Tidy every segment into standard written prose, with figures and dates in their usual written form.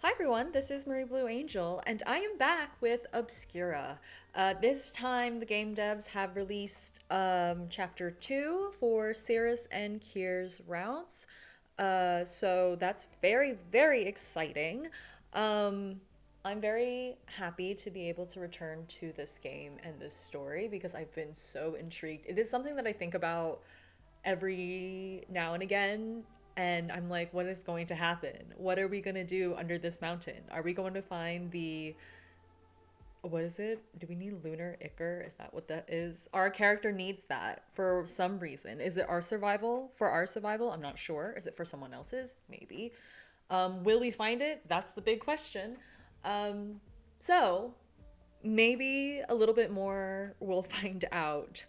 Hi everyone, this is Marie Blue Angel, and I am back with Obscura. This time, the game devs have released Chapter 2 for Cirrus and Kier's routes. So that's very, very exciting. Um, I'm very happy to be able to return to this game and this story because I've been so intrigued. It is something that I think about every now and again, and I'm like, what is going to happen? What are we going to do under this mountain? Are we going to find the, what is it? Do we need lunar ichor? Is that what that is? Our character needs that for some reason. Is it our survival? For our survival? I'm not sure. Is it for someone else's? Maybe. Will we find it? That's the big question. So maybe a little bit more we'll find out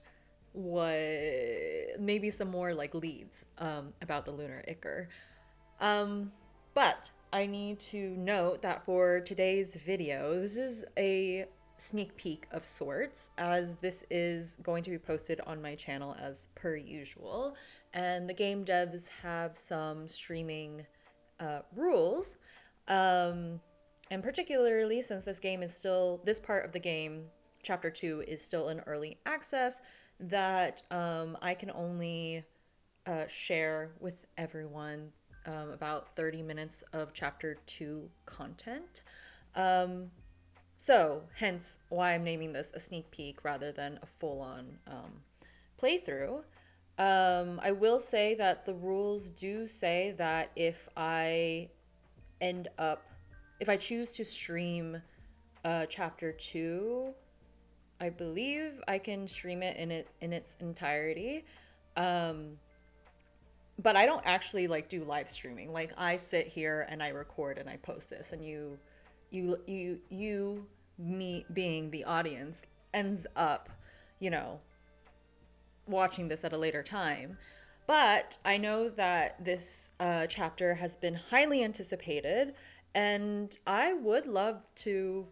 what, maybe some more like leads about the lunar ichor. But I need to note that for today's video, this is a sneak peek of sorts, as this is going to be posted on my channel as per usual. And the game devs have some streaming rules. And particularly since this game is still, this part of the game, Chapter 2, is still in early access, that I can only share with everyone about 30 minutes of Chapter 2 content. So, hence why I'm naming this a sneak peek rather than a full on playthrough. I will say that the rules do say that end up, if I choose to stream Chapter 2, I believe I can stream it in its entirety. But I don't actually like do live streaming. Like, I sit here and I record and I post this, and you me being the audience ends up, you know, watching this at a later time. But I know that this chapter has been highly anticipated, and I would love to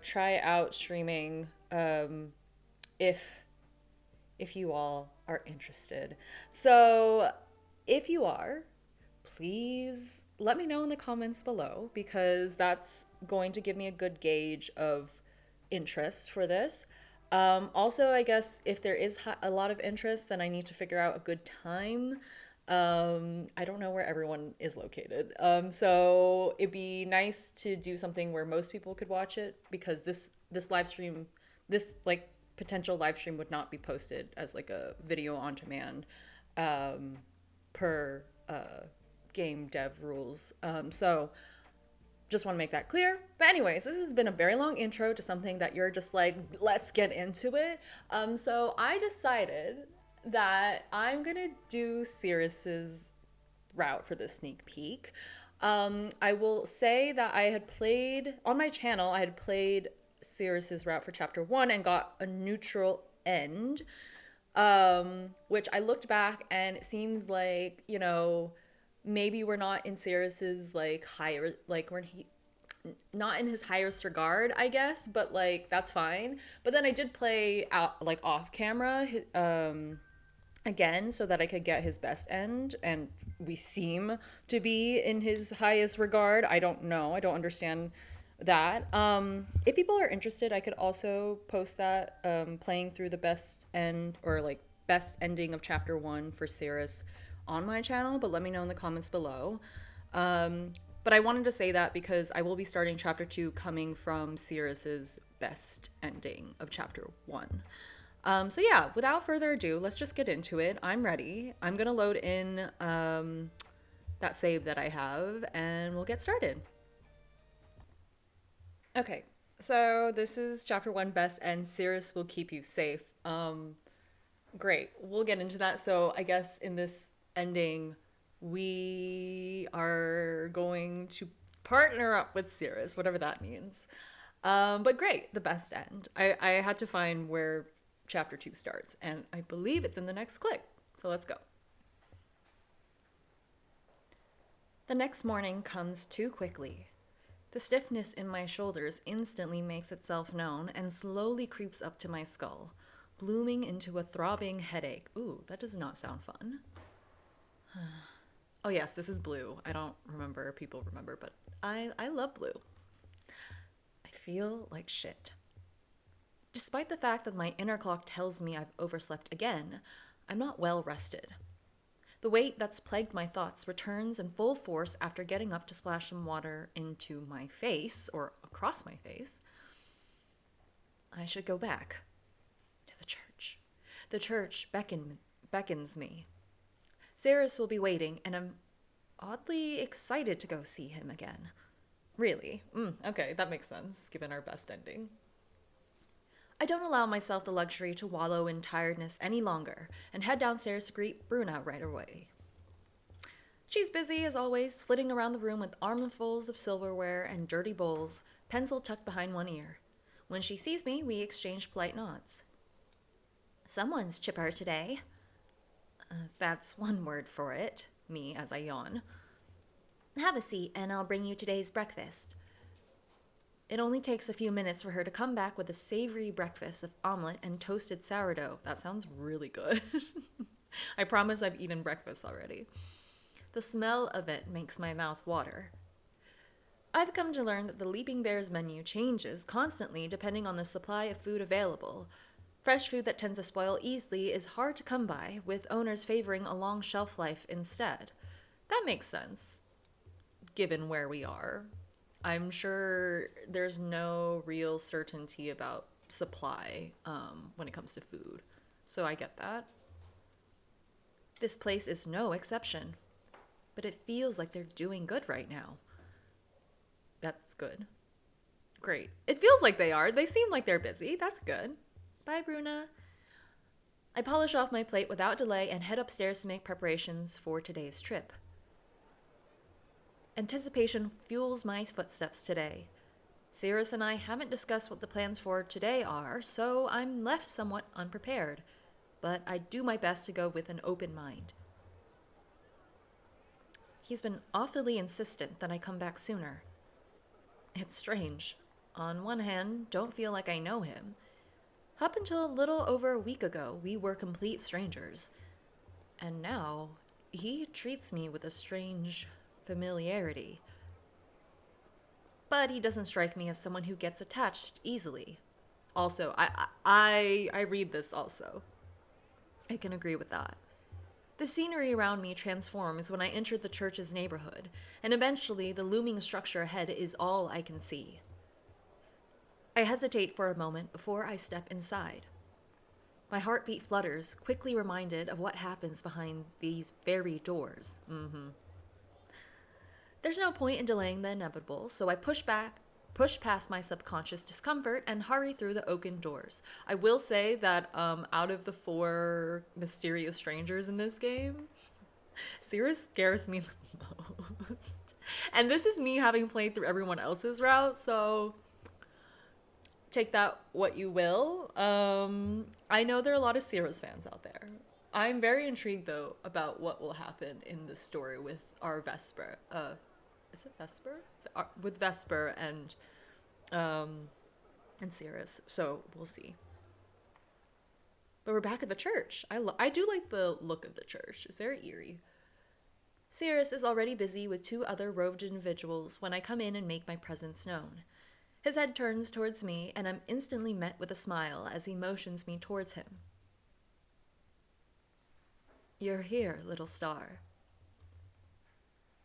try out streaming if you all are interested. So if you are, please let me know in the comments below, because that's going to give me a good gauge of interest for this. Also, I guess if there is a lot of interest, then I need to figure out a good time. I don't know where everyone is located. So it'd be nice to do something where most people could watch it, because this live stream, this like potential live stream would not be posted as like a video on demand per game dev rules. So just want to make that clear. But anyways, this has been a very long intro to something that you're just like, let's get into it. So I decided that I'm gonna do Cirrus's route for this sneak peek. I will say that I had played on my channel. I had played Cirrus's route for Chapter 1 and got a neutral end. Which I looked back and it seems like, you know, maybe we're not in Cirrus's like higher, like we're not in his highest regard, I guess, but like that's fine. But then I did play out like off camera again so that I could get his best end, and we seem to be in his highest regard. I don't know. I don't understand that. If people are interested, I could also post that playing through the best end, or like best ending of Chapter 1 for Cirrus on my channel, but let me know in the comments below. But I wanted to say that because I will be starting Chapter 2 coming from Cirrus's best ending of Chapter 1. So yeah, without further ado, let's just get into it. I'm ready. I'm gonna load in that save that I have, and we'll get started. Okay, so this is Chapter 1 best end. Cirrus will keep you safe. Great, we'll get into that. So I guess in this ending, we are going to partner up with Cirrus, whatever that means. But great, the best end. I had to find where Chapter 2 starts, and I believe it's in the next clip. So let's go. The next morning comes too quickly. The stiffness in my shoulders instantly makes itself known and slowly creeps up to my skull, blooming into a throbbing headache. Ooh, that does not sound fun. Oh yes, this is blue. I don't remember, people remember, but I love blue. I feel like shit. Despite the fact that my inner clock tells me I've overslept again, I'm not well rested. The weight that's plagued my thoughts returns in full force after getting up to splash some water into my face, or across my face. I should go back to the church. The church beckons me. Cirrus will be waiting, and I'm oddly excited to go see him again. Really? Okay, that makes sense, given our best ending. I don't allow myself the luxury to wallow in tiredness any longer and head downstairs to greet Bruna right away. She's busy, as always, flitting around the room with armfuls of silverware and dirty bowls, pencil tucked behind one ear. When she sees me, we exchange polite nods. Someone's chipper today. That's one word for it, me as I yawn. Have a seat, and I'll bring you today's breakfast. It only takes a few minutes for her to come back with a savory breakfast of omelet and toasted sourdough. That sounds really good. I promise I've eaten breakfast already. The smell of it makes my mouth water. I've come to learn that the Leaping Bear's menu changes constantly depending on the supply of food available. Fresh food that tends to spoil easily is hard to come by, with owners favoring a long shelf life instead. That makes sense, given where we are. I'm sure there's no real certainty about supply when it comes to food, so I get that. This place is no exception, but it feels like they're doing good right now. That's good. Great. It feels like they are. They seem like they're busy. That's good. Bye, Bruna. I polish off my plate without delay and head upstairs to make preparations for today's trip. Anticipation fuels my footsteps today. Cirrus and I haven't discussed what the plans for today are, so I'm left somewhat unprepared, but I do my best to go with an open mind. He's been awfully insistent that I come back sooner. It's strange. On one hand, don't feel like I know him. Up until a little over a week ago, we were complete strangers. And now, he treats me with a strange familiarity. But he doesn't strike me as someone who gets attached easily. Also, I read this also. I can agree with that. The scenery around me transforms when I enter the church's neighborhood, and eventually the looming structure ahead is all I can see. I hesitate for a moment before I step inside. My heartbeat flutters, quickly reminded of what happens behind these very doors. There's no point in delaying the inevitable, so I push past my subconscious discomfort and hurry through the oaken doors. I will say that out of the 4 mysterious strangers in this game, Cirrus scares me the most. And this is me having played through everyone else's route, so take that what you will. I know there are a lot of Cirrus fans out there. I'm very intrigued, though, about what will happen in this story with our Vesper. Is it Vesper? With Vesper and Cirrus. So we'll see. But we're back at the church. I do like the look of the church. It's very eerie. Cirrus is already busy with 2 other robed individuals when I come in and make my presence known. His head turns towards me, and I'm instantly met with a smile as he motions me towards him. You're here, little star.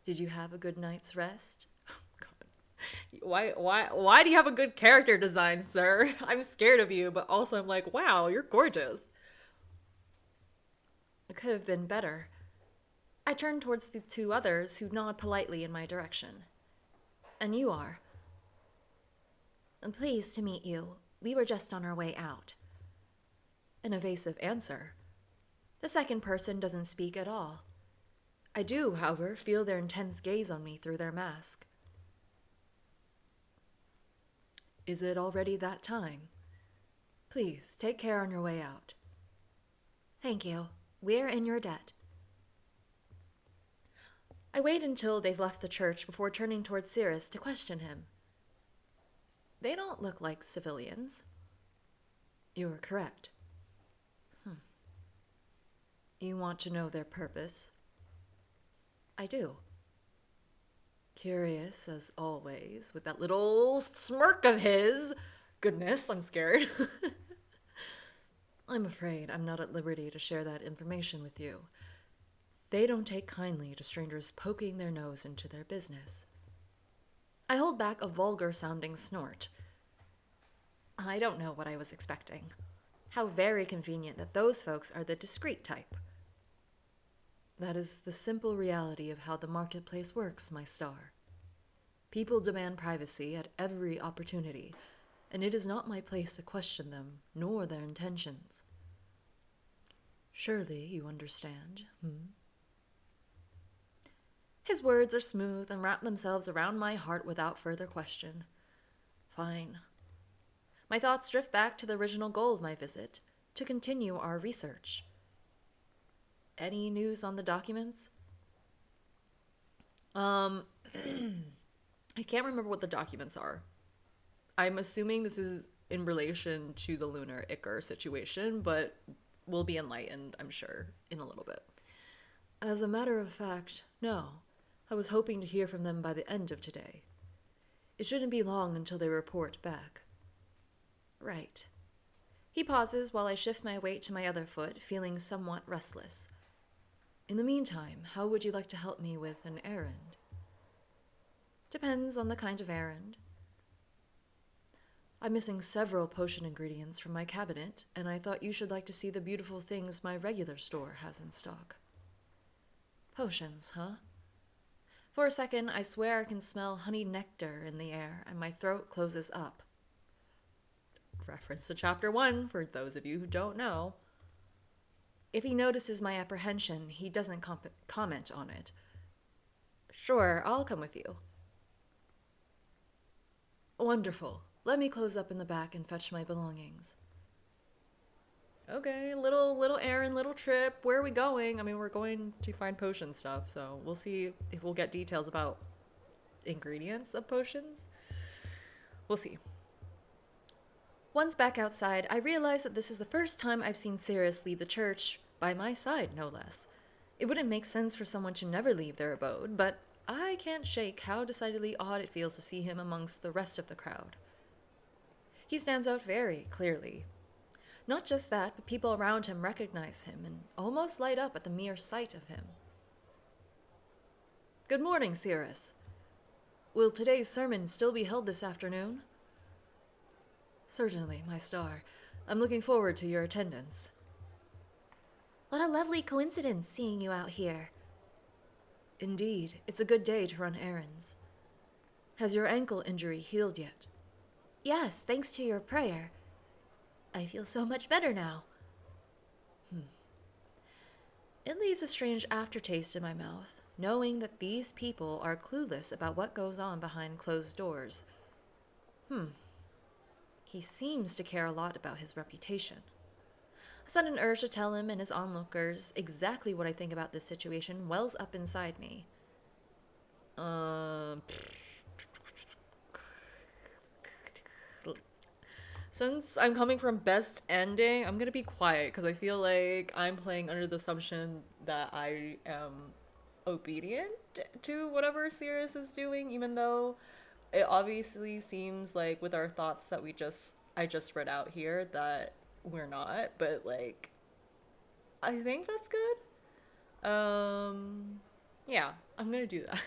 Did you have a good night's rest? Oh, God. Why do you have a good character design, sir? I'm scared of you, but also I'm like, wow, you're gorgeous. It could have been better. I turn towards the 2 others who nod politely in my direction. And you are? I'm pleased to meet you. We were just on our way out. An evasive answer. The second person doesn't speak at all. I do, however, feel their intense gaze on me through their mask. Is it already that time? Please, take care on your way out. Thank you. We're in your debt. I wait until they've left the church before turning towards Cirrus to question him. They don't look like civilians. You're correct. You want to know their purpose? I do. Curious as always, with that little smirk of his. Goodness, I'm scared. I'm afraid I'm not at liberty to share that information with you. They don't take kindly to strangers poking their nose into their business. I hold back a vulgar-sounding snort. I don't know what I was expecting. How very convenient that those folks are the discreet type. That is the simple reality of how the marketplace works, my star. People demand privacy at every opportunity, and it is not my place to question them, nor their intentions. Surely you understand, His words are smooth and wrap themselves around my heart without further question. Fine. My thoughts drift back to the original goal of my visit, to continue our research. Any news on the documents? I can't remember what the documents are. I'm assuming this is in relation to the lunar Icar situation, but we'll be enlightened, I'm sure, in a little bit. As a matter of fact, no. I was hoping to hear from them by the end of today. It shouldn't be long until they report back. Right. He pauses while I shift my weight to my other foot, feeling somewhat restless. In the meantime, how would you like to help me with an errand? Depends on the kind of errand. I'm missing several potion ingredients from my cabinet, and I thought you should like to see the beautiful things my regular store has in stock. Potions, huh? For a second, I swear I can smell honey nectar in the air, and my throat closes up. Reference to Chapter 1, for those of you who don't know. If he notices my apprehension, he doesn't comment on it. Sure, I'll come with you. Wonderful. Let me close up in the back and fetch my belongings. Okay, little errand, little trip. Where are we going? I mean, we're going to find potion stuff, so we'll see if we'll get details about ingredients of potions. We'll see. Once back outside, I realize that this is the first time I've seen Cirrus leave the church, by my side, no less. It wouldn't make sense for someone to never leave their abode, but I can't shake how decidedly odd it feels to see him amongst the rest of the crowd. He stands out very clearly. Not just that, but people around him recognize him and almost light up at the mere sight of him. Good morning, Cirrus. Will today's sermon still be held this afternoon? Certainly, my star. I'm looking forward to your attendance. What a lovely coincidence seeing you out here. Indeed, it's a good day to run errands. Has your ankle injury healed yet? Yes, thanks to your prayer. I feel so much better now. It leaves a strange aftertaste in my mouth, knowing that these people are clueless about what goes on behind closed doors. He seems to care a lot about his reputation. A sudden urge to tell him and his onlookers exactly what I think about this situation wells up inside me. Since I'm coming from best ending, I'm gonna be quiet because I feel like I'm playing under the assumption that I am obedient to whatever Cirrus is doing, even though it obviously seems like with our thoughts that I just read out here that we're not, but like I think that's good. Yeah, I'm gonna do that.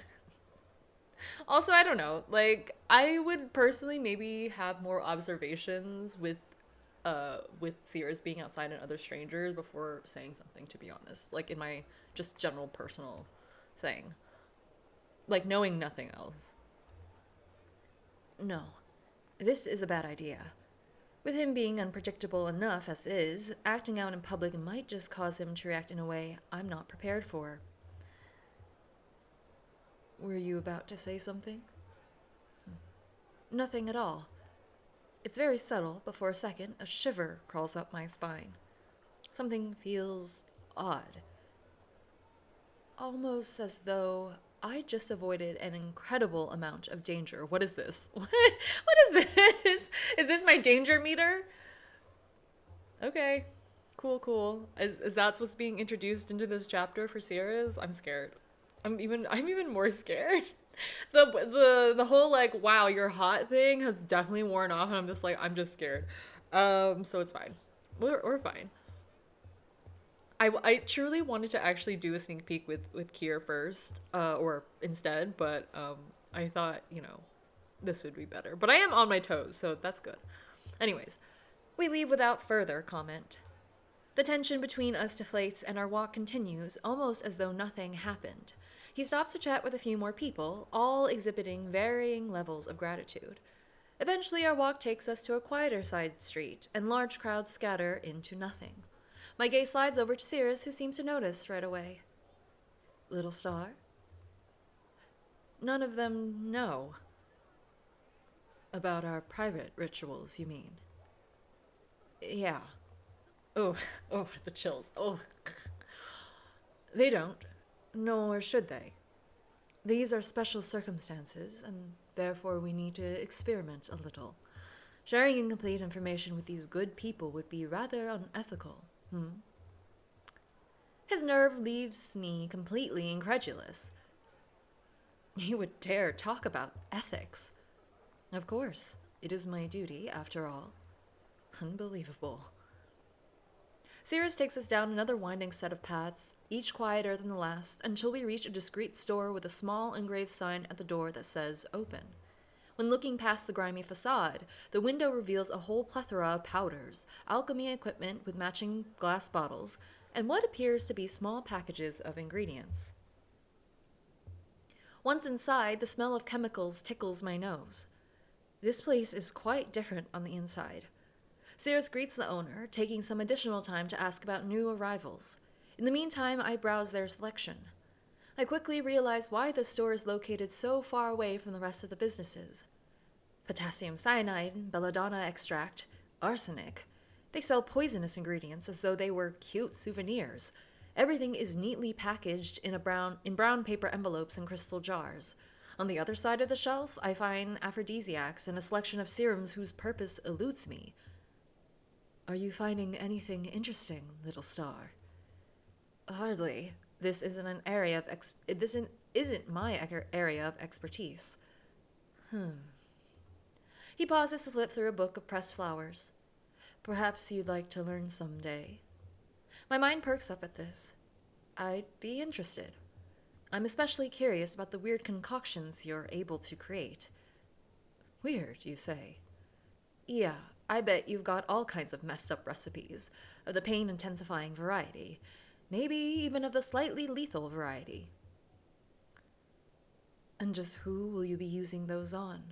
Also, I don't know, like I would personally maybe have more observations with Cirrus being outside and other strangers before saying something, to be honest, like in my just general personal thing, like knowing nothing else. No, this is a bad idea. With him being unpredictable enough as is, acting out in public might just cause him to react in a way I'm not prepared for. Were you about to say something? Nothing at all. It's very subtle, but for a second, a shiver crawls up my spine. Something feels odd. Almost as though I just avoided an incredible amount of danger. What is this? What is this? Is this my danger meter? Okay. Cool. Is that what's being introduced into this chapter for Cirrus? I'm scared. I'm even more scared. The whole like wow you're hot thing has definitely worn off, and I'm just scared. So it's fine. We're fine. I truly wanted to actually do a sneak peek with Kier first, or instead, but I thought this would be better. But I am on my toes, so that's good. Anyways, we leave without further comment. The tension between us deflates and our walk continues, almost as though nothing happened. He stops to chat with a few more people, all exhibiting varying levels of gratitude. Eventually, our walk takes us to a quieter side street, and large crowds scatter into nothing. My gaze slides over to Cirrus, who seems to notice right away. Little Star? None of them know. About our private rituals, you mean? Yeah. Oh, oh, the chills. Oh. They don't, nor should they. These are special circumstances, and therefore we need to experiment a little. Sharing incomplete information with these good people would be rather unethical, His nerve leaves me completely incredulous. He would dare talk about ethics. Of course, it is my duty, after all. Unbelievable. Cirrus takes us down another winding set of paths, each quieter than the last, until we reach a discreet store with a small engraved sign at the door that says open. When looking past the grimy facade, the window reveals a whole plethora of powders, alchemy equipment with matching glass bottles, and what appears to be small packages of ingredients. Once inside, the smell of chemicals tickles my nose. This place is quite different on the inside. Cirrus greets the owner, taking some additional time to ask about new arrivals. In the meantime, I browse their selection. I quickly realize why the store is located so far away from the rest of the businesses. Potassium cyanide, belladonna extract, arsenic. They sell poisonous ingredients as though they were cute souvenirs. Everything is neatly packaged in brown paper envelopes and crystal jars. On the other side of the shelf, I find aphrodisiacs and a selection of serums whose purpose eludes me. Are you finding anything interesting, little star? Hardly. This isn't an area of isn't my area of expertise. He pauses to flip through a book of pressed flowers. Perhaps you'd like to learn someday. My mind perks up at this. I'd be interested. I'm especially curious about the weird concoctions you're able to create. Weird, you say? Yeah, I bet you've got all kinds of messed up recipes, of the pain-intensifying variety, maybe even of the slightly lethal variety. And just who will you be using those on?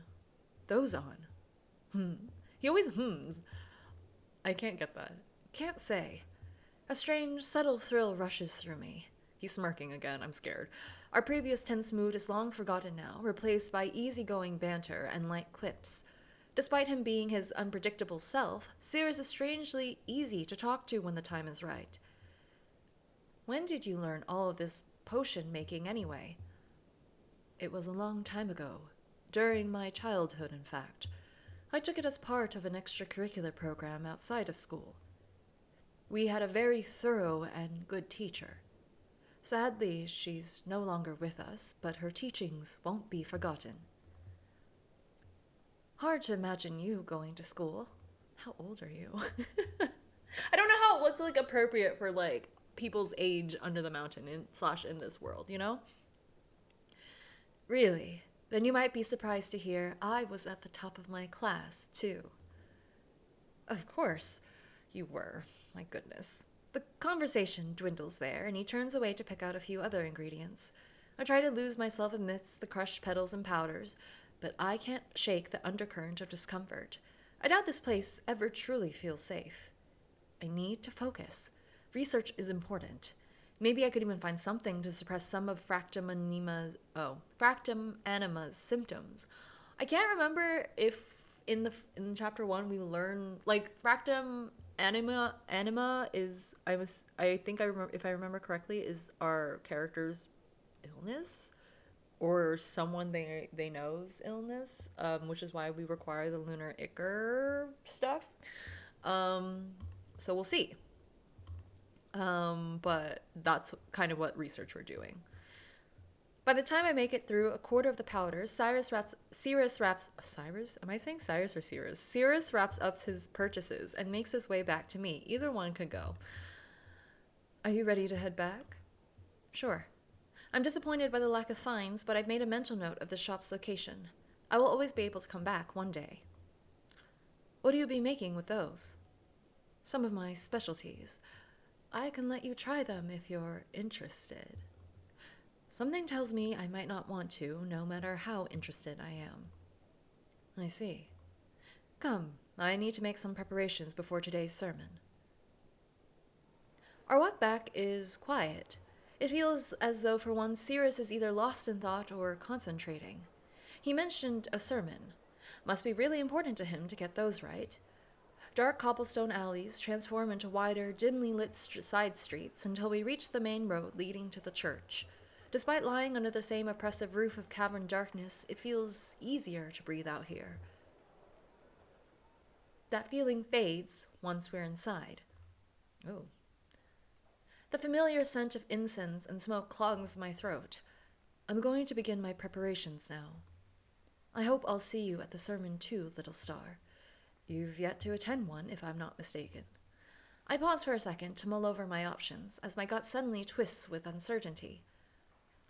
Those on? He always hums. I can't get that. Can't say. A strange, subtle thrill rushes through me. He's smirking again. I'm scared. Our previous tense mood is long forgotten now, replaced by easygoing banter and light quips. Despite him being his unpredictable self, Cirrus is strangely easy to talk to when the time is right. When did you learn all of this potion making anyway? It was a long time ago. During my childhood, in fact. I took it as part of an extracurricular program outside of school. We had a very thorough and good teacher. Sadly, she's no longer with us, but her teachings won't be forgotten. Hard to imagine you going to school. How old are you? I don't know what's like appropriate for like people's age under the mountain in this world, you know? Really? Then you might be surprised to hear I was at the top of my class, too. Of course, you were. My goodness. The conversation dwindles there, and he turns away to pick out a few other ingredients. I try to lose myself amidst the crushed petals and powders, but I can't shake the undercurrent of discomfort. I doubt this place ever truly feels safe. I need to focus. Research is important. Maybe I could even find something to suppress some of Fractum anima's symptoms. I can't remember if in chapter 1 we learn like Fractum anima is I think I remember, if I remember correctly, is our character's illness or someone they know's illness, which is why we require the lunar ichor stuff. So we'll see. But that's kind of what research we're doing. By the time I make it through a quarter of the powders, Cyrus? Am I saying Cyrus or Cirrus? Cirrus wraps up his purchases and makes his way back to me. Either one could go. Are you ready to head back? Sure. I'm disappointed by the lack of finds, but I've made a mental note of the shop's location. I will always be able to come back one day. What will you be making with those? Some of my specialties. I can let you try them if you're interested. Something tells me I might not want to, no matter how interested I am. I see. Come, I need to make some preparations before today's sermon. Our walk back is quiet. It feels as though for once Cirrus is either lost in thought or concentrating. He mentioned a sermon. Must be really important to him to get those right. Dark cobblestone alleys transform into wider, dimly lit side streets until we reach the main road leading to the church. Despite lying under the same oppressive roof of cavern darkness, it feels easier to breathe out here. That feeling fades once we're inside. Oh. The familiar scent of incense and smoke clogs my throat. I'm going to begin my preparations now. I hope I'll see you at the sermon too, little star. You've yet to attend one, if I'm not mistaken. I pause for a second to mull over my options, as my gut suddenly twists with uncertainty.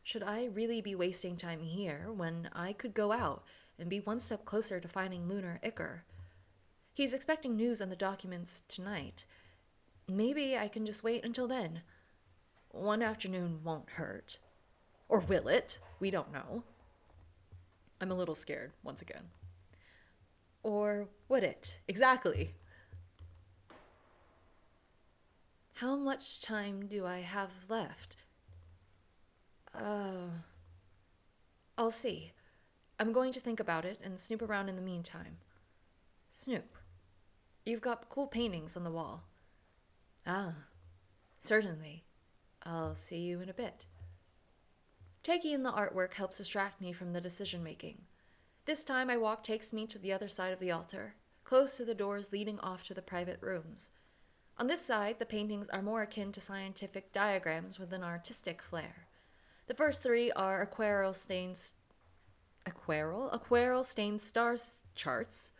Should I really be wasting time here when I could go out and be one step closer to finding Lunar Ichor? He's expecting news on the documents tonight. Maybe I can just wait until then. One afternoon won't hurt. Or will it? We don't know. I'm a little scared, once again. Or would it? Exactly. How much time do I have left? I'll see. I'm going to think about it and snoop around in the meantime. Snoop. You've got cool paintings on the wall. Ah, certainly. I'll see you in a bit. Taking in the artwork helps distract me from the decision-making. This time my walk takes me to the other side of the altar, close to the doors leading off to the private rooms. On this side, the paintings are more akin to scientific diagrams with an artistic flair. The first three are aquarelle-stained star charts,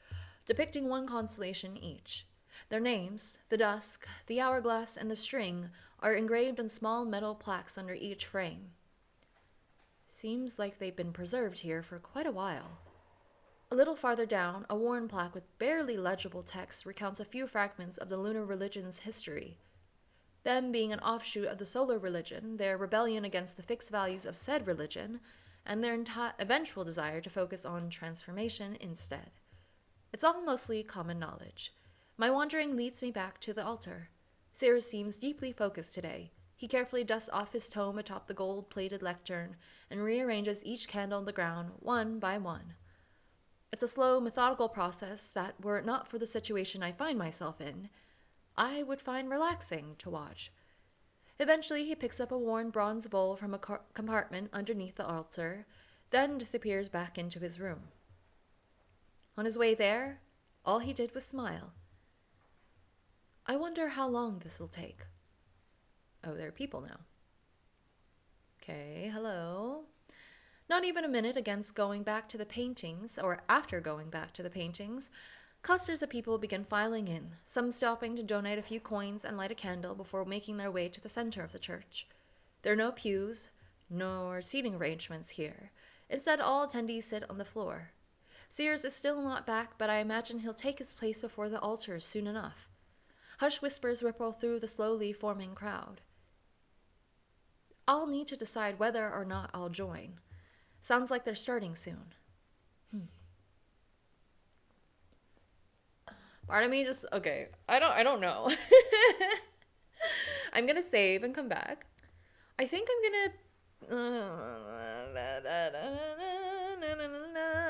depicting one constellation each. Their names, the dusk, the hourglass, and the string, are engraved on small metal plaques under each frame. Seems like they've been preserved here for quite a while. A little farther down, a worn plaque with barely legible text recounts a few fragments of the lunar religion's history. Them being an offshoot of the solar religion, their rebellion against the fixed values of said religion, and their eventual desire to focus on transformation instead. It's all mostly common knowledge. My wandering leads me back to the altar. Cirrus seems deeply focused today. He carefully dusts off his tome atop the gold-plated lectern and rearranges each candle on the ground one by one. It's a slow, methodical process that, were it not for the situation I find myself in, I would find relaxing to watch. Eventually, he picks up a worn bronze bowl from a compartment underneath the altar, then disappears back into his room. On his way there, all he did was smile. I wonder how long this'll take. Oh, there are people now. Okay, hello. Not even a minute against going back to the paintings, or after going back to the paintings, clusters of people begin filing in, some stopping to donate a few coins and light a candle before making their way to the center of the church. There are no pews, nor seating arrangements here. Instead, all attendees sit on the floor. Cirrus is still not back, but I imagine he'll take his place before the altar soon enough. Hushed whispers ripple through the slowly forming crowd. I'll need to decide whether or not I'll join. Sounds like they're starting soon. Part of me just, okay, I don't know. I'm gonna save and come back. I think I'm gonna,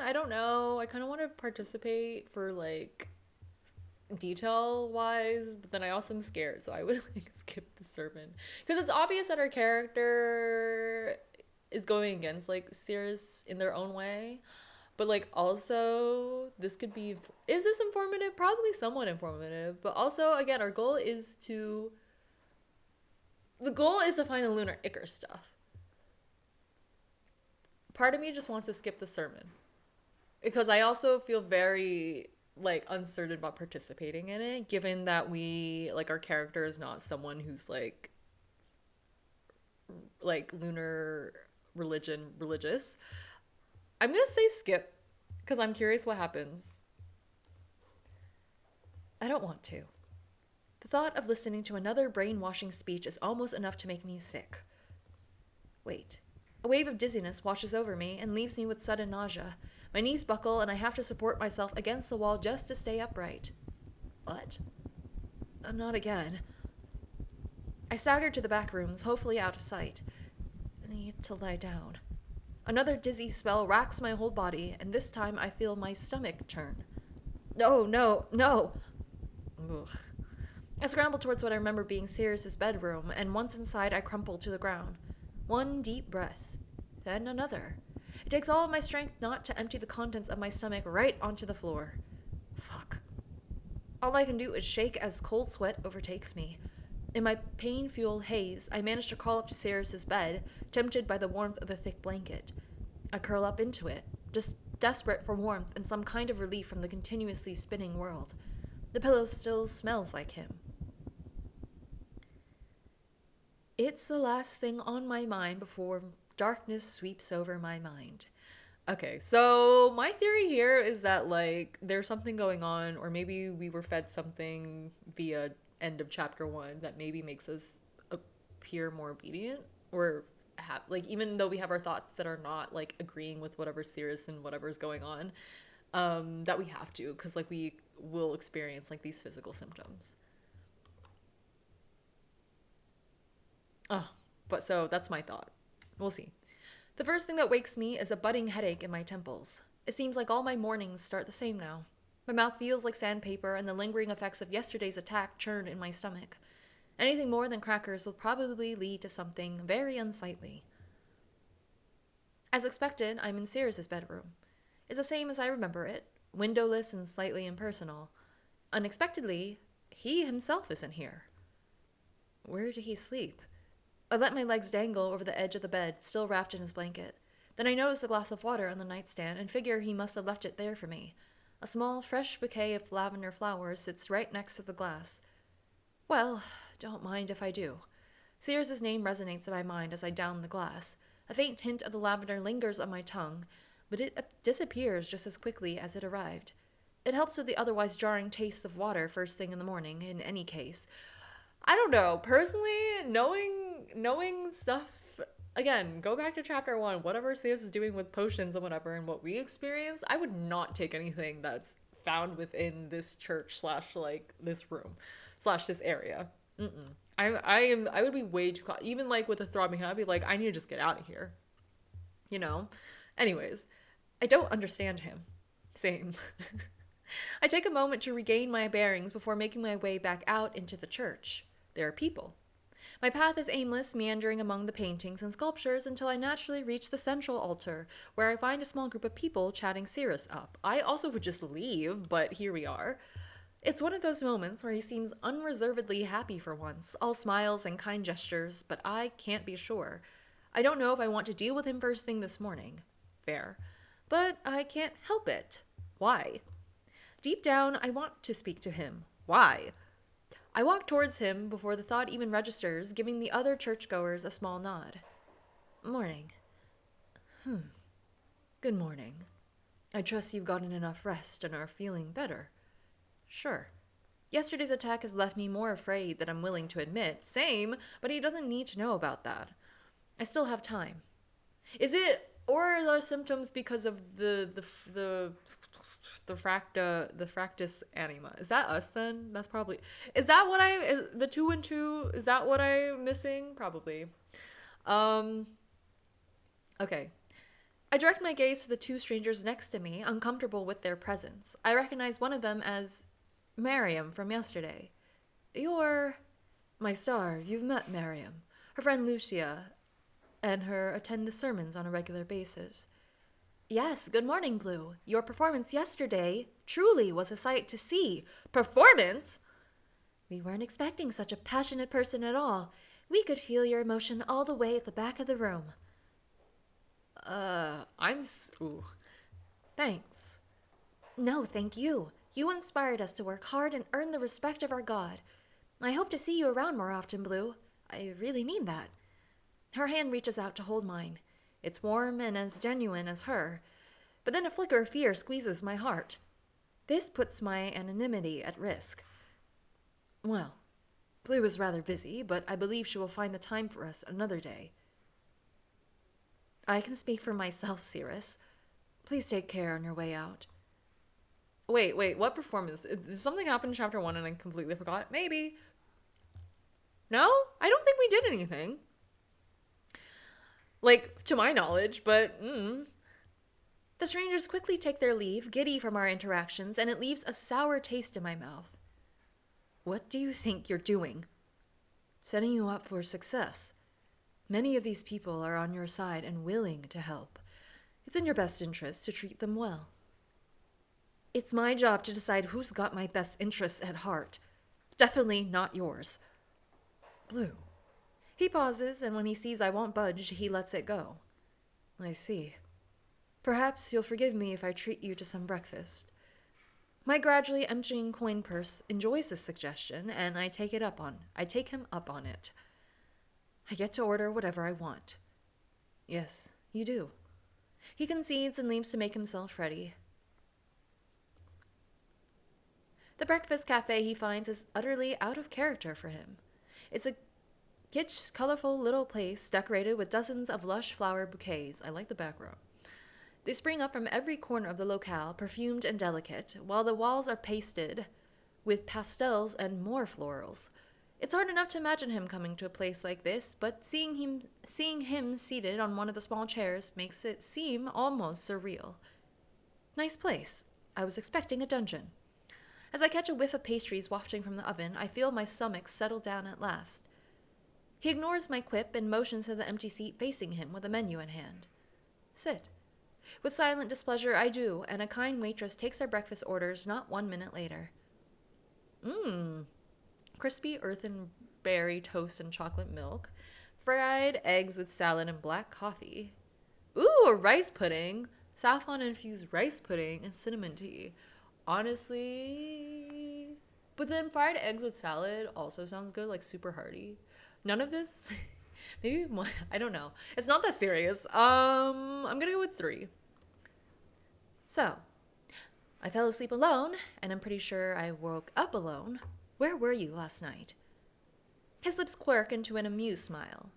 I don't know. I kind of want to participate for like detail wise, but then I also am scared, so I would like skip the sermon because it's obvious that our character is going against like Cirrus in their own way. But, like, also, this could be... Is this informative? Probably somewhat informative. But also, again, our goal is to... The goal is to find the Lunar Ichor stuff. part of me just wants to skip the sermon because I also feel very like uncertain about participating in it, given that our character is not someone who's like lunar religious. I'm gonna say skip because I'm curious what happens. I don't want to. The thought of listening to another brainwashing speech is almost enough to make me sick. Wait. A wave of dizziness washes over me and leaves me with sudden nausea. My knees buckle and I have to support myself against the wall just to stay upright. But not again. I stagger to the back rooms, hopefully out of sight. I need to lie down. Another dizzy spell racks my whole body, and this time I feel my stomach turn. No, no, no! Ugh. I scramble towards what I remember being Cirrus's bedroom, and once inside I crumple to the ground. One deep breath, then another. It takes all of my strength not to empty the contents of my stomach right onto the floor. Fuck. All I can do is shake as cold sweat overtakes me. In my pain-fueled haze, I manage to crawl up to Cirrus's bed, tempted by the warmth of the thick blanket. I curl up into it, just desperate for warmth and some kind of relief from the continuously spinning world. The pillow still smells like him. It's the last thing on my mind before darkness sweeps over my mind. Okay, so my theory here is that, like, there's something going on, or maybe we were fed something via end of chapter 1 that maybe makes us appear more obedient, or have, like, even though we have our thoughts that are not, like, agreeing with whatever's serious and whatever's going on, that we have to, because, like, we will experience, like, these physical symptoms. But so that's my thought. We'll see. The first thing that wakes me is a budding headache in my temples. It seems like all my mornings start the same now. My mouth feels like sandpaper, and the lingering effects of yesterday's attack churn in my stomach. Anything more than crackers will probably lead to something very unsightly. As expected, I'm in Cirrus's bedroom. It's the same as I remember it, windowless and slightly impersonal. Unexpectedly, he himself isn't here. Where did he sleep? I let my legs dangle over the edge of the bed, still wrapped in his blanket. Then I notice a glass of water on the nightstand and figure he must have left it there for me. A small, fresh bouquet of lavender flowers sits right next to the glass. Well, don't mind if I do. Cirrus's name resonates in my mind as I down the glass. A faint hint of the lavender lingers on my tongue, but it disappears just as quickly as it arrived. It helps with the otherwise jarring taste of water first thing in the morning, in any case. I don't know. Personally, knowing stuff, again, go back to chapter 1, whatever Cirrus is doing with potions and whatever, and what we experience, I would not take anything that's found within this church / like this room / this area. I would be way too even like with a throbbing head, I'd be like, I need to just get out of here. You know? Anyways, I don't understand him. Same. I take a moment to regain my bearings before making my way back out into the church. There are people. My path is aimless, meandering among the paintings and sculptures until I naturally reach the central altar, where I find a small group of people chatting Cirrus up. I also would just leave, but here we are. It's one of those moments where he seems unreservedly happy for once, all smiles and kind gestures, but I can't be sure. I don't know if I want to deal with him first thing this morning. Fair. But I can't help it. Why? Deep down, I want to speak to him. Why? I walk towards him before the thought even registers, giving the other churchgoers a small nod. Morning. Good morning. I trust you've gotten enough rest and are feeling better. Sure. Yesterday's attack has left me more afraid than I'm willing to admit. Same, but he doesn't need to know about that. I still have time. Is it, or are those symptoms because of the fractus anima? Is that us then? That's probably, is that what the 2 and 2, is that what I'm missing? Probably. Okay. I direct my gaze to the 2 strangers next to me, uncomfortable with their presence. I recognize one of them as Miriam from yesterday. You're my star. You've met Miriam. Her friend Lucia and her attend the sermons on a regular basis. Yes, good morning, Blue. Your performance yesterday truly was a sight to see. Performance? We weren't expecting such a passionate person at all. We could feel your emotion all the way at the back of the room. Ooh. Thanks. No, thank you. You inspired us to work hard and earn the respect of our god. I hope to see you around more often, Blue. I really mean that. Her hand reaches out to hold mine. It's warm and as genuine as her. But then a flicker of fear squeezes my heart. This puts my anonymity at risk. Well, Blue is rather busy, but I believe she will find the time for us another day. I can speak for myself, Cirrus. Please take care on your way out. Wait, what performance? Did something happen in chapter 1 and I completely forgot? Maybe. No? I don't think we did anything. Like, to my knowledge, but, The strangers quickly take their leave, giddy from our interactions, and it leaves a sour taste in my mouth. What do you think you're doing? Setting you up for success. Many of these people are on your side and willing to help. It's in your best interest to treat them well. It's my job to decide who's got my best interests at heart. Definitely not yours. Blue. He pauses, and when he sees I won't budge, he lets it go. I see. Perhaps you'll forgive me if I treat you to some breakfast. My gradually emptying coin purse enjoys this suggestion, and I take him up on it. I get to order whatever I want. Yes, you do. He concedes and leaves to make himself ready. The breakfast cafe he finds is utterly out of character for him. It's a kitsch, colorful little place decorated with dozens of lush flower bouquets. I like the background. They spring up from every corner of the locale, perfumed and delicate, while the walls are pasted with pastels and more florals. It's hard enough to imagine him coming to a place like this, but seeing him seated on one of the small chairs makes it seem almost surreal. Nice place. I was expecting a dungeon. As I catch a whiff of pastries wafting from the oven, I feel my stomach settle down at last. He ignores my quip and motions to the empty seat facing him with a menu in hand. Sit. With silent displeasure, I do, and a kind waitress takes our breakfast orders not 1 minute later. Crispy earthen berry toast and chocolate milk, fried eggs with salad and black coffee. Ooh, a rice pudding, saffron-infused rice pudding, and cinnamon tea. Honestly, but then fried eggs with salad also sounds good, like super hearty. None of this, maybe one, I don't know. It's not that serious. I'm gonna go with 3. So, I fell asleep alone, and I'm pretty sure I woke up alone. Where were you last night? His lips quirk into an amused smile.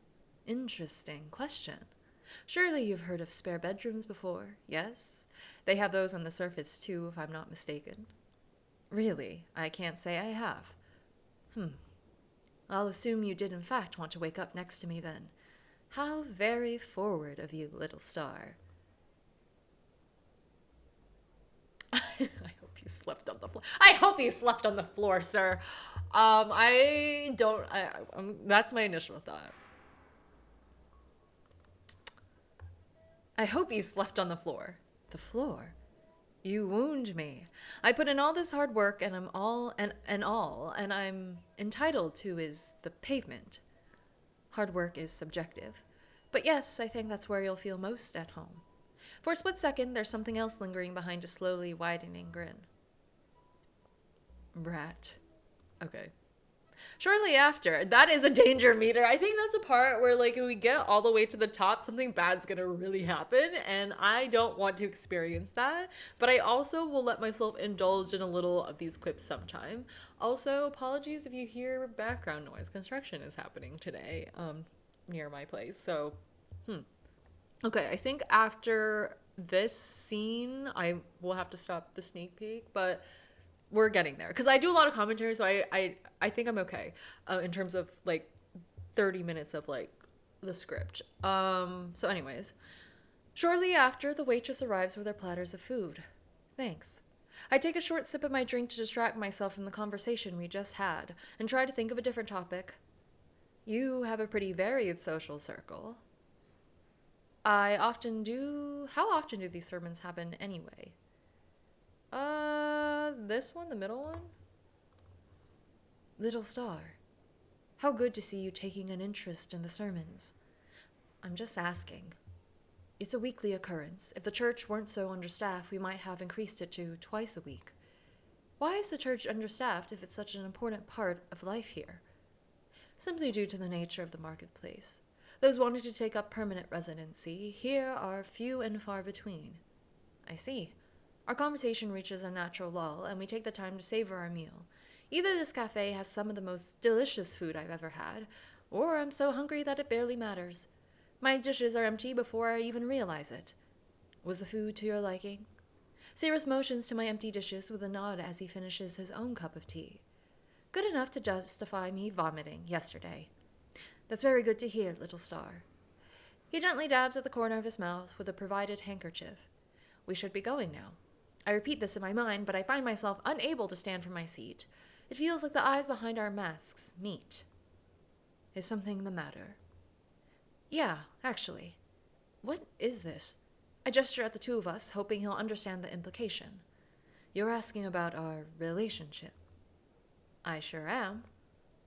Interesting question. Surely you've heard of spare bedrooms before, yes? They have those on the surface too, if I'm not mistaken. Really, I can't say I have. I'll assume you did in fact want to wake up next to me then. How very forward of you, little star. I hope you slept on the floor. I hope you slept on the floor, sir. That's my initial thought. I hope you slept on the floor. The floor? You wound me. I put in all this hard work, and I'm entitled to is the pavement. Hard work is subjective. But yes, I think that's where you'll feel most at home. For a split second, there's something else lingering behind a slowly widening grin. Brat. Okay. Shortly after, that is a danger meter. I think that's a part where, like, if we get all the way to the top, something bad's gonna really happen, and I don't want to experience that. But I also will let myself indulge in a little of these quips sometime. Also, apologies if you hear background noise. Construction is happening today, near my place. So, Okay, I think after this scene, I will have to stop the sneak peek, but we're getting there because I do a lot of commentary, so I think I'm okay in terms of like 30 minutes of like the script. So anyways, shortly after, the waitress arrives with our platters of food. Thanks. I take a short sip of my drink to distract myself from the conversation we just had and try to think of a different topic. You have a pretty varied social circle. How often do these sermons happen anyway? This one, the middle one? Little Star, how good to see you taking an interest in the sermons. I'm just asking. It's a weekly occurrence. If the church weren't so understaffed, we might have increased it to twice a week. Why is the church understaffed if it's such an important part of life here? Simply due to the nature of the marketplace. Those wanting to take up permanent residency here are few and far between. I see. Our conversation reaches a natural lull, and we take the time to savor our meal. Either this cafe has some of the most delicious food I've ever had, or I'm so hungry that it barely matters. My dishes are empty before I even realize it. Was the food to your liking? Cirrus motions to my empty dishes with a nod as he finishes his own cup of tea. Good enough to justify me vomiting yesterday. That's very good to hear, little star. He gently dabs at the corner of his mouth with a provided handkerchief. We should be going now. I repeat this in my mind, but I find myself unable to stand from my seat. It feels like the eyes behind our masks meet. Is something the matter? Yeah, actually. What is this? I gesture at the two of us, hoping he'll understand the implication. You're asking about our relationship. I sure am.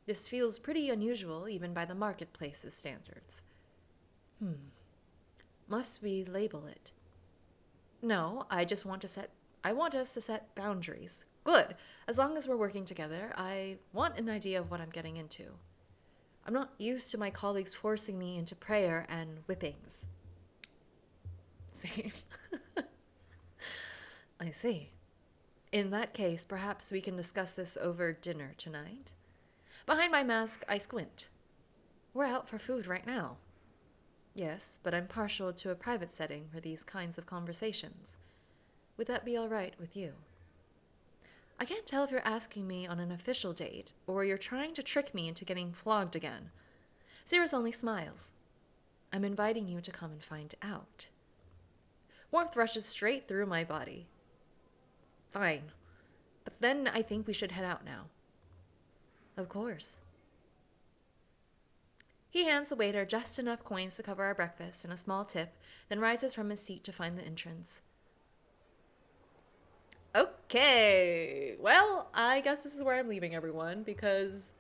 This feels pretty unusual, even by the marketplace's standards. Must we label it? No, I want us to set boundaries. Good. As long as we're working together, I want an idea of what I'm getting into. I'm not used to my colleagues forcing me into prayer and whippings. Same. I see. In that case, perhaps we can discuss this over dinner tonight. Behind my mask, I squint. We're out for food right now. Yes, but I'm partial to a private setting for these kinds of conversations. Would that be all right with you? I can't tell if you're asking me on an official date, or you're trying to trick me into getting flogged again. Cirrus only smiles. I'm inviting you to come and find out. Warmth rushes straight through my body. Fine. But then I think we should head out now. Of course. He hands the waiter just enough coins to cover our breakfast and a small tip, then rises from his seat to find the entrance. Okay, well, I guess this is where I'm leaving everyone, because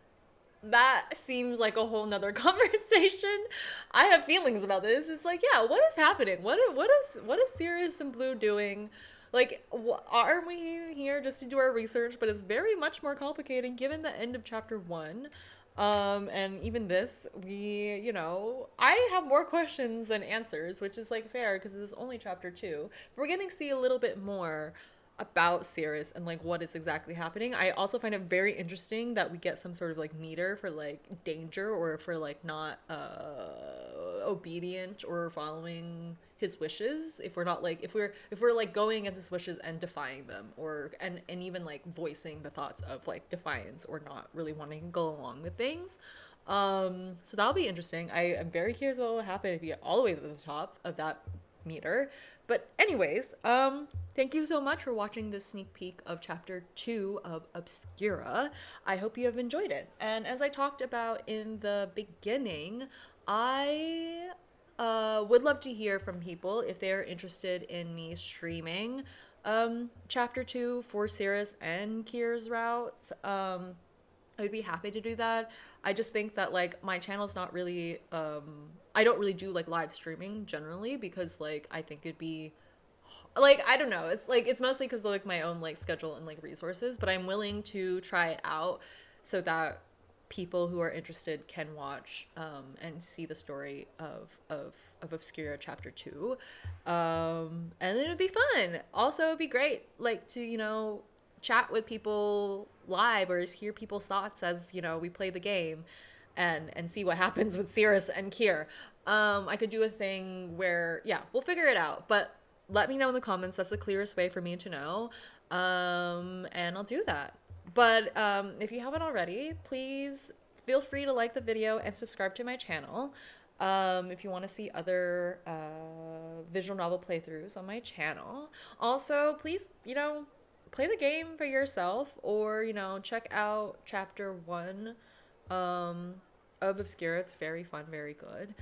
that seems like a whole nother conversation. I have feelings about this. It's like, yeah, what is happening? What is Cirrus and Blue doing? Like, are we here just to do our research? But it's very much more complicated given the end of chapter 1. And even this, I have more questions than answers, which is like fair because this is only chapter 2. But we're getting to see a little bit more about Cirrus and like what is exactly happening. I also find it very interesting that we get some sort of like meter for like danger or for like not obedient or following his wishes, if we're not like if we're like going against his wishes and defying them, or and even like voicing the thoughts of like defiance or not really wanting to go along with things. So that'll be interesting. I am very curious what will happen if you get all the way to the top of that meter. But anyways, thank you so much for watching this sneak peek of chapter 2 of Obscura. I hope you have enjoyed it. And as I talked about in the beginning, I would love to hear from people if they're interested in me streaming chapter 2 for Cirrus and Kier's routes. I would be happy to do that. I just think that like my channel's not really I don't really do like live streaming generally because like I think it'd be like I don't know, it's like it's mostly because of like my own like schedule and like resources, but I'm willing to try it out so that people who are interested can watch and see the story of Obscura chapter 2, and it would be fun. Also it'd be great like to chat with people live or hear people's thoughts as we play the game and see what happens with Cirrus and Kier. I could do a thing where we'll figure it out, but let me know in the comments. That's the clearest way for me to know, and I'll do that. But if you haven't already, please feel free to like the video and subscribe to my channel. If you want to see other visual novel playthroughs on my channel. Also, please, play the game for yourself, or check out chapter 1 of Obscura. It's very fun, very good.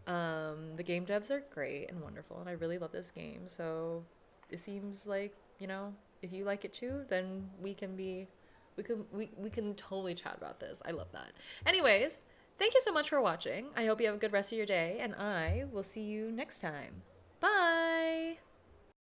The game devs are great and wonderful, and I really love this game. So it seems like if you like it too, then we can totally chat about this. I love that. Anyways, thank you so much for watching. I hope you have a good rest of your day, and I will see you next time. Bye!